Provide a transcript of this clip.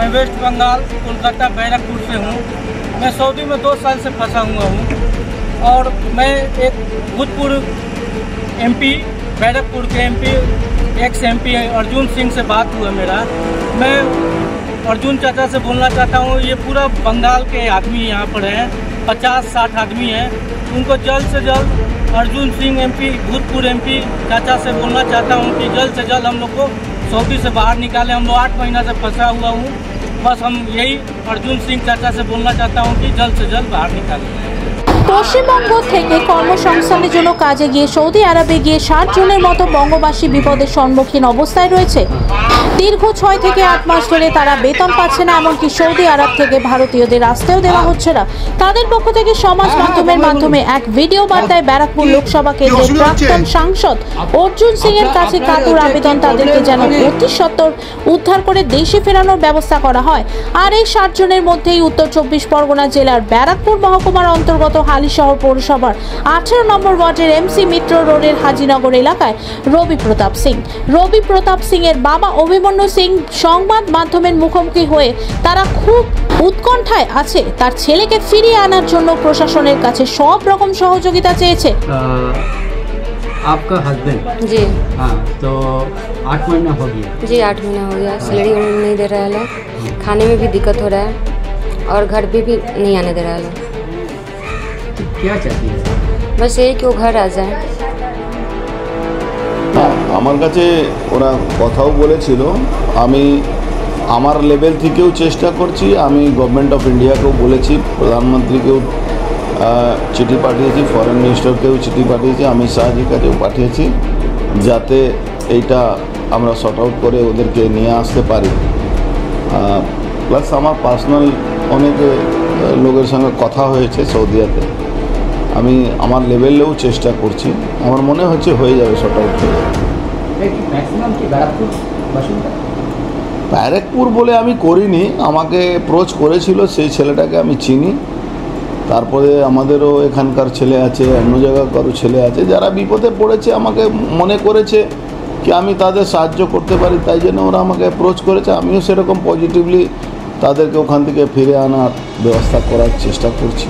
मैं वेस्ट बंगाल कोलकाता बैरकपुर से हूँ। मैं सऊदी में 2 साल से फंसा हुआ हूँ और मैं एक भूतपूर्व एमपी बैरकपुर के एक्स एमपी अर्जुन सिंह से बात हुआ मेरा। मैं अर्जुन चाचा से बोलना चाहता हूँ, ये पूरा बंगाल के आदमी यहाँ पर हैं, 50-60 आदमी हैं। उनको जल्द से जल्द अर्जुन सिंह एमपी भूतपूर्व एमपी चाचा से बोलना चाहता हूँ कि जल्द से जल्द हम लोग को सऊदी से बाहर निकाले। हम लोग 8 महीना से फंसा हुआ हूँ। बस हम यही अर्जुन सिंह चाचा से बोलना चाहता हूँ कि जल्द से जल्द बाहर निकालें। পশ্চিমবঙ্গ থেকে কর্মসংস্থানের জন্য কাজে গিয়ে সৌদি আরবে গিয়ে 60 জনের মতো বঙ্গবাসী বিপদের সম্মুখীন অবস্থায় রয়েছে। দীর্ঘ 6 থেকে 8 মাস ধরে তারা বেতন পাচ্ছে না, এমনকি সৌদি আরব থেকে ভারতীয়দের আসতেও দেওয়া হচ্ছে না। তাদের পক্ষ থেকে সমাজ মাধ্যমের মাধ্যমে এক ভিডিও বার্তায় ব্যারাকপুর লোকসভা কেন্দ্রের প্রাক্তন সাংসদ অর্জুন সিং এর কাছে কাতর আবেদন তাদেরকে যেন অতি সত্বর উদ্ধার করে দেশে ফেরানোর ব্যবস্থা করা হয়। আর এই 60 জনের মধ্যেই উত্তর 24 পরগনা জেলার ব্যারাকপুর মহকুমার অন্তর্গত হালিশহর পৌরসভার 18 নম্বর ওয়ার্ডের এমসি মিত্র রোডের হাজিনগর এলাকায় রবি প্রতাপ সিং এর বাবা অভিমন্যু সিং সংবাদ মাধ্যমের মুখোমুখি হয়ে তারা খুব উৎকণ্ঠায় আছে। তার ছেলেকে ফিরিয়ে আনার জন্য প্রশাসনের কাছে সব রকম সহযোগিতা চেয়েছে। आपका हस्बैंड जी हाँ, तो 8 महीना हो गया। जी 8 महीना हो गया। सैलरी नहीं दे रहा है लोग, खाने में भी दिक्कत हो रहा है और घर पे भी नहीं आने दे रहा है लोग। तो क्या चाहती है? बस यही कि वो घर आ जाए। আমার কাছে ওরা কথাও বলেছিল, আমি আমার লেভেল থেকেও চেষ্টা করছি। আমি গভর্নমেন্ট অফ ইন্ডিয়াকেও বলেছি, প্রধানমন্ত্রীকেও চিঠি পাঠিয়েছি, ফরেন মিনিস্টারকেও চিঠি পাঠিয়েছি, অমিত শাহজির কাছেও পাঠিয়েছি, যাতে এইটা আমরা শর্ট আউট করে ওদেরকে নিয়ে আসতে পারি। প্লাস আমার পার্সোনাল অনেক লোকের সঙ্গে কথা হয়েছে সৌদিয়াতে। আমি আমার লেভেলেও চেষ্টা করছি, আমার মনে হচ্ছে হয়ে যাবে শর্ট আউট হয়ে যাবে। ব্যারাকপুর বলে আমি করিনি, আমাকে অ্যাপ্রোচ করেছিল, সেই ছেলেটাকে আমি চিনি। তারপরে আমাদেরও এখানকার ছেলে আছে, অন্য জায়গায় কারো ছেলে আছে যারা বিপদে পড়েছে, আমাকে মনে করেছে কি আমি তাদের সাহায্য করতে পারি, তাই জন্য ওরা আমাকে অ্যাপ্রোচ করেছে। আমিও সেরকম পজিটিভলি তাদেরকে ওখান থেকে ফিরে আনার ব্যবস্থা করার চেষ্টা করছি।